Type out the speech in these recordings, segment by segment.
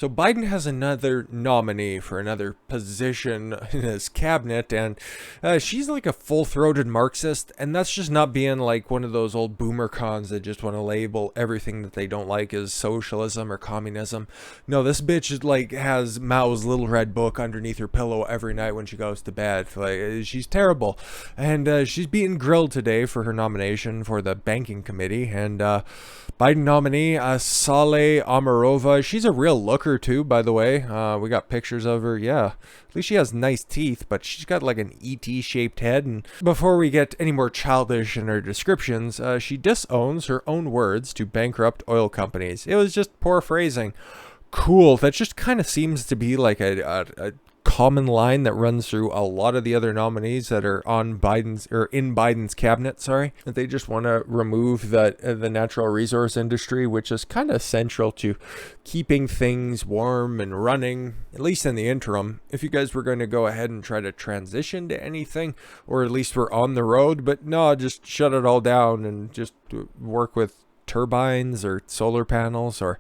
So Biden has another nominee for another position in his cabinet, and she's like a full-throated Marxist, and that's just not being like one of those old boomer cons that just want to label everything that they don't like as socialism or communism. No, this bitch like has Mao's little red book underneath her pillow every night when she goes to bed. Like, she's terrible, and she's being grilled today for her nomination for the banking committee, and Biden nominee Saule Omarova. She's a real looker too, by the way. We got pictures of her. Yeah, at least she has nice teeth, but she's got like an ET-shaped head. And before we get any more childish in her descriptions, she disowns her own words to bankrupt oil companies. It was just poor phrasing. Cool. That just kind of seems to be like a common line that runs through a lot of the other nominees that are on Biden's or in Biden's cabinet. Sorry, that they just want to remove the natural resource industry, which is kind of central to keeping things warm and running, at least in the interim. If you guys were going to go ahead and try to transition to anything, or at least we're on the road, but no, just shut it all down and just work with turbines or solar panels or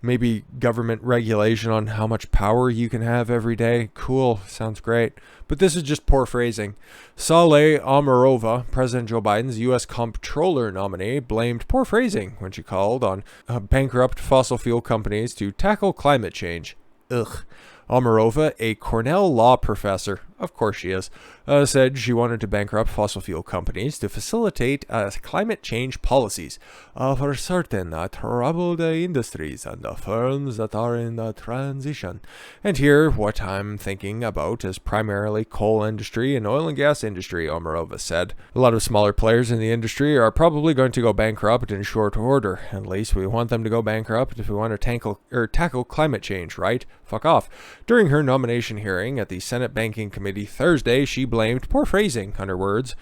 maybe government regulation on how much power you can have every day. Cool, sounds great. But this is just poor phrasing. Saule Omarova, President Joe Biden's US Comptroller nominee, blamed poor phrasing when she called on bankrupt fossil fuel companies to tackle climate change. Ugh. Omarova, a Cornell law professor, of course she is, said she wanted to bankrupt fossil fuel companies to facilitate climate change policies for certain troubled industries and firms that are in transition. And here, what I'm thinking about is primarily coal industry and oil and gas industry, Omarova said. A lot of smaller players in the industry are probably going to go bankrupt in short order. At least we want them to go bankrupt if we want to tackle climate change, right? Fuck off. During her nomination hearing at the Senate Banking Committee Thursday, she blamed poor phrasing on her words.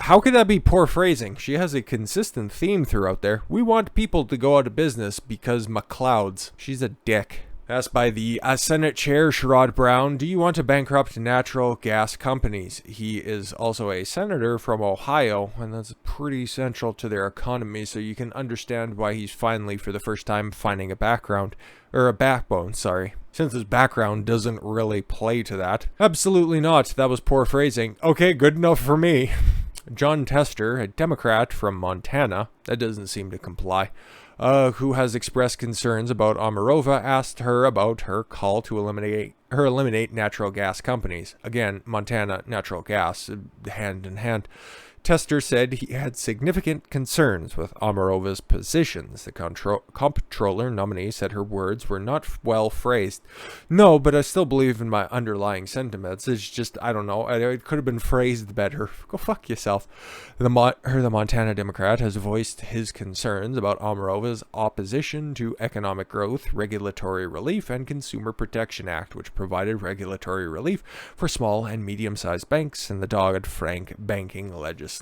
How could that be poor phrasing? She has a consistent theme throughout there. We want people to go out of business because McClouds. She's a dick. Asked by the Senate Chair Sherrod Brown, do you want to bankrupt natural gas companies? He is also a senator from Ohio, and that's pretty central to their economy, so you can understand why he's finally, for the first time, finding a backbone, since his background doesn't really play to that. Absolutely not. That was poor phrasing. Okay, good enough for me. John Tester, a Democrat from Montana, that doesn't seem to comply, who has expressed concerns about Omarova, asked her about her call to eliminate natural gas companies. Again, Montana natural gas, hand in hand. Tester said he had significant concerns with Omarova's positions. The comptroller nominee said her words were not well phrased. No, but I still believe in my underlying sentiments. It's just, I don't know, it could have been phrased better. Go fuck yourself. The Montana Democrat has voiced his concerns about Omarova's opposition to Economic Growth, Regulatory Relief, and Consumer Protection Act, which provided regulatory relief for small and medium-sized banks in the Dodd-Frank banking legislation.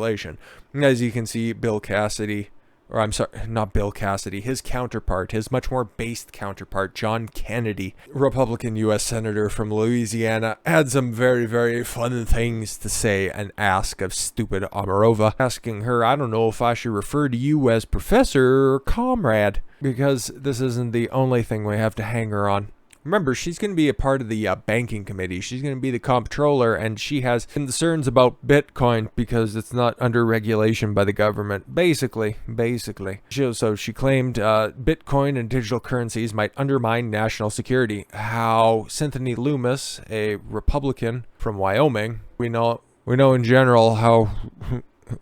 As you can see, Bill Cassidy, or I'm sorry, not Bill Cassidy, his counterpart, his much more based counterpart, John Kennedy, Republican U.S. Senator from Louisiana, had some very, very fun things to say and ask of stupid Omarova, asking her, I don't know if I should refer to you as professor or comrade, because this isn't the only thing we have to hang her on. Remember, she's going to be a part of the banking committee. She's going to be the comptroller, and she has concerns about Bitcoin because it's not under regulation by the government. Basically. So she claimed Bitcoin and digital currencies might undermine national security. How Cynthia Loomis, a Republican from Wyoming, we know in general how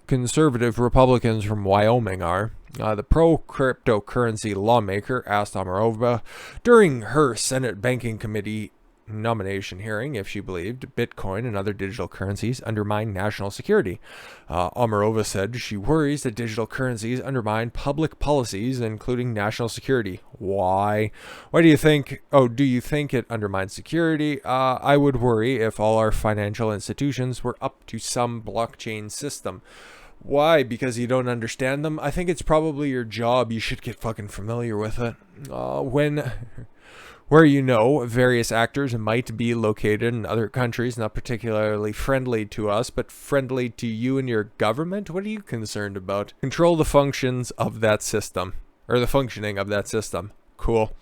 conservative Republicans from Wyoming are. The pro-cryptocurrency lawmaker asked Omarova during her Senate Banking Committee nomination hearing if she believed Bitcoin and other digital currencies undermine national security. Omarova said she worries that digital currencies undermine public policies, including national security. Why? Why do you think? Oh, do you think it undermines security? I would worry if all our financial institutions were up to some blockchain system. Why? Because you don't understand them? I think it's probably your job. You should get fucking familiar with it. Where various actors might be located in other countries, not particularly friendly to us, but friendly to you and your government? What are you concerned about? Control the functions of that system, or the functioning of that system. Cool.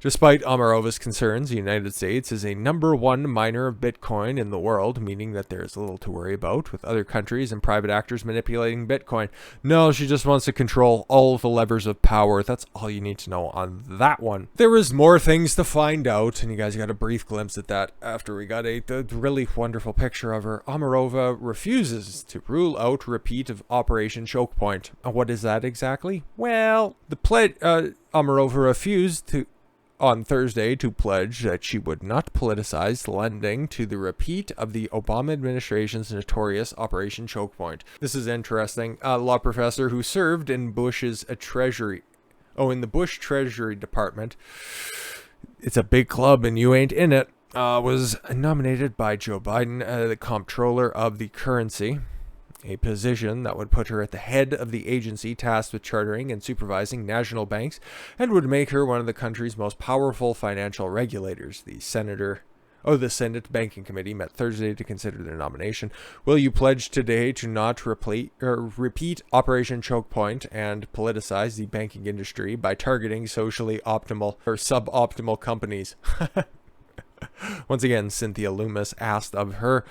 Despite Omarova's concerns, the United States is a #1 miner of Bitcoin in the world, meaning that there's little to worry about with other countries and private actors manipulating Bitcoin. No, she just wants to control all of the levers of power. That's all you need to know on that one. There is more things to find out, and you guys got a brief glimpse at that after we got a really wonderful picture of her. Omarova refuses to rule out repeat of Operation Choke Point. What is that exactly? Well, Omarova refused on Thursday to pledge that she would not politicize lending to the repeat of the Obama administration's notorious Operation Choke Point. This is interesting. A law professor who served in Bush's Treasury, in the Bush Treasury Department, it's a big club and you ain't in it, was nominated by Joe Biden, the Comptroller of the Currency, a position that would put her at the head of the agency tasked with chartering and supervising national banks and would make her one of the country's most powerful financial regulators. The Senate Banking Committee met Thursday to consider their nomination. Will you pledge today to not repeat Operation Choke Point and politicize the banking industry by targeting socially optimal or suboptimal companies? Once again, Cynthia Loomis asked of her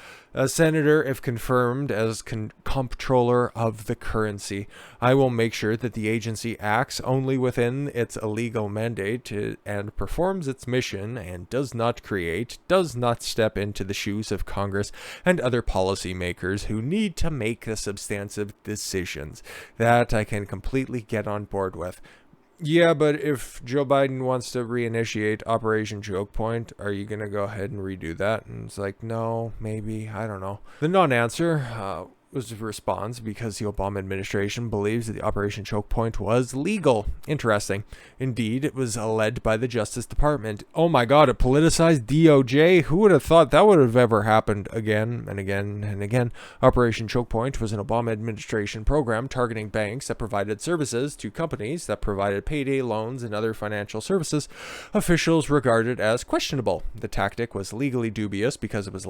senator if confirmed as comptroller of the currency. I will make sure that the agency acts only within its legal mandate and performs its mission and does not step into the shoes of Congress and other policymakers who need to make the substantive decisions. That I can completely get on board with. Yeah, but if Joe Biden wants to reinitiate Operation Choke Point, are you going to go ahead and redo that? And it's like, no, maybe, I don't know. The non-answer was a response because the Obama administration believes that the Operation Choke Point was legal. Interesting. Indeed, it was led by the Justice Department. Oh my God, a politicized DOJ? Who would have thought that would have ever happened again and again and again? Operation Choke Point was an Obama administration program targeting banks that provided services to companies that provided payday loans and other financial services officials regarded as questionable. The tactic was legally dubious because it was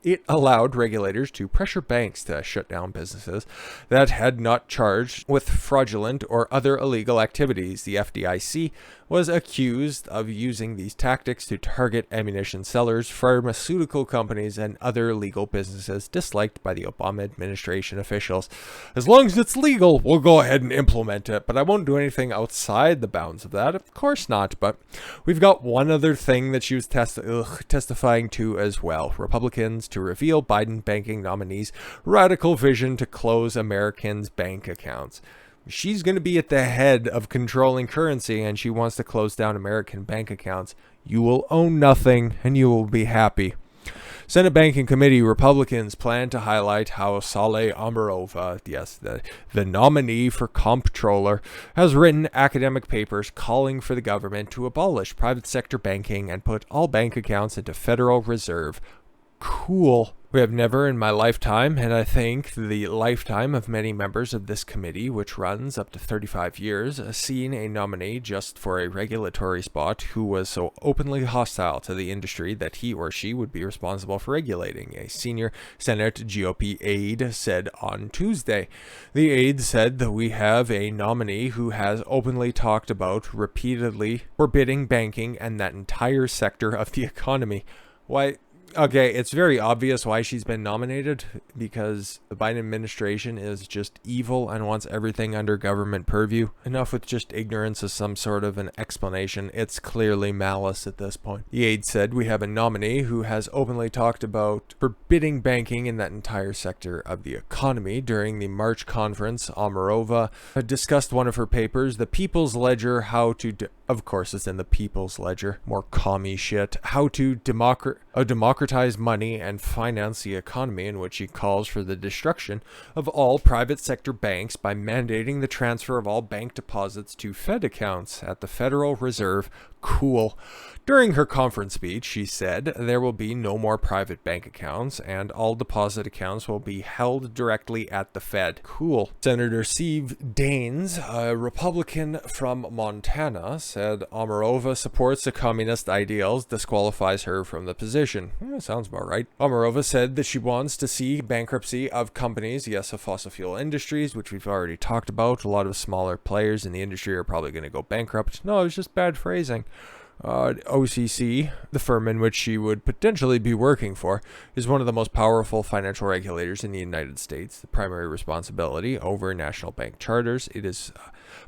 it allowed regulators to pressure banks to shut down businesses that had not charged with fraudulent or other illegal activities. The FDIC was accused of using these tactics to target ammunition sellers, pharmaceutical companies, and other legal businesses disliked by the Obama administration officials. As long as it's legal, we'll go ahead and implement it, but I won't do anything outside the bounds of that. Of course not, but we've got one other thing that she was testifying to as well. Republicans to reveal Biden banking nominees' radical vision to close Americans' bank accounts. She's going to be at the head of controlling currency, and she wants to close down American bank accounts. You will own nothing, and you will be happy. Senate Banking Committee Republicans plan to highlight how Saule Omarova, yes, the nominee for Comptroller, has written academic papers calling for the government to abolish private sector banking and put all bank accounts into Federal Reserve. Cool. We have never in my lifetime, and I think the lifetime of many members of this committee, which runs up to 35 years, seen a nominee just for a regulatory spot who was so openly hostile to the industry that he or she would be responsible for regulating, a senior Senate GOP aide said on Tuesday. The aide said that we have a nominee who has openly talked about repeatedly forbidding banking and that entire sector of the economy. Why? Okay, it's very obvious why she's been nominated, because the Biden administration is just evil and wants everything under government purview. Enough with just ignorance as some sort of an explanation. It's clearly malice at this point. The aide said, we have a nominee who has openly talked about forbidding banking in that entire sector of the economy. During the March conference, Omarova discussed one of her papers, The People's Ledger, of course it's in the People's Ledger, more commie shit, how to democratize money and finance the economy, in which he calls for the destruction of all private sector banks by mandating the transfer of all bank deposits to Fed accounts at the Federal Reserve. Cool. During her conference speech, she said there will be no more private bank accounts and all deposit accounts will be held directly at the Fed. Cool. Senator Steve Daines, a Republican from Montana, said Omarova supports the communist ideals, disqualifies her from the position. Sounds about right. Omarova said that she wants to see bankruptcy of companies, yes, of fossil fuel industries, which we've already talked about. A lot of smaller players in the industry are probably going to go bankrupt. No, it was just bad phrasing. OCC, the firm in which she would potentially be working for, is one of the most powerful financial regulators in the United States. The primary responsibility over national bank charters. It is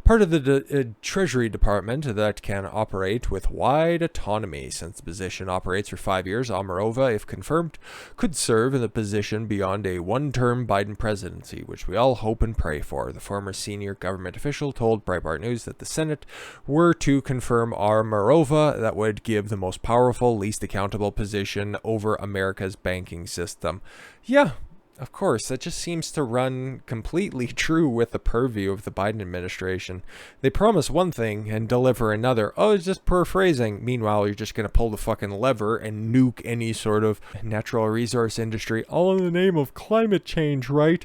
part of the Treasury Department that can operate with wide autonomy. Since the position operates for 5 years, Omarova, if confirmed, could serve in the position beyond a one-term Biden presidency, which we all hope and pray for. The former senior government official told Breitbart News that the Senate were to confirm Omarova. That would give the most powerful, least accountable position over America's banking system. Yeah, of course, that just seems to run completely true with the purview of the Biden administration. They promise one thing and deliver another. Oh, it's just paraphrasing. Meanwhile, you're just going to pull the fucking lever and nuke any sort of natural resource industry, all in the name of climate change, right?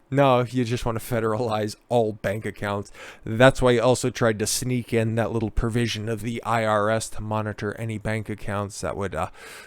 No, you just want to federalize all bank accounts. That's why you also tried to sneak in that little provision of the IRS to monitor any bank accounts that would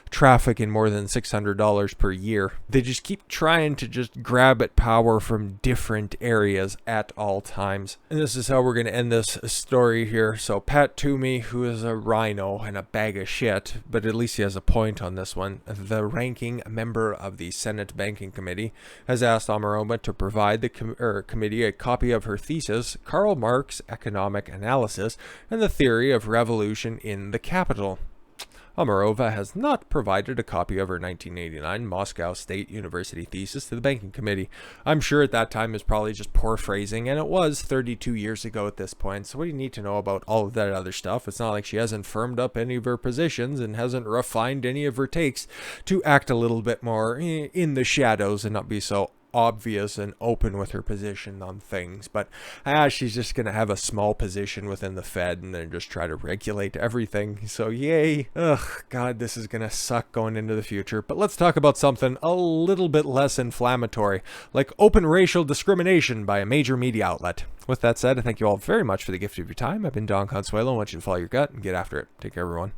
traffic in more than $600 per year. They just keep trying to just grab at power from different areas at all times. And this is how we're going to end this story here. So Pat Toomey, who is a rhino and a bag of shit, but at least he has a point on this one, the ranking member of the Senate Banking Committee, has asked Omarova to provide the committee a copy of her thesis, Karl Marx Economic Analysis and the Theory of Revolution in the Capital. Omarova has not provided a copy of her 1989 Moscow State University thesis to the Banking Committee. I'm sure at that time is probably just poor phrasing, and it was 32 years ago at this point, so what do you need to know about all of that other stuff? It's not like she hasn't firmed up any of her positions and hasn't refined any of her takes to act a little bit more in the shadows and not be so obvious and open with her position on things. But she's just gonna have a small position within the Fed and then just try to regulate everything. So yay. Ugh, God, this is gonna suck going into the future. But let's talk about something a little bit less inflammatory, like open racial discrimination by a major media outlet. With that said, I thank you all very much for the gift of your time. I've been Don Consuelo. I want you to follow your gut and get after it. Take care, everyone.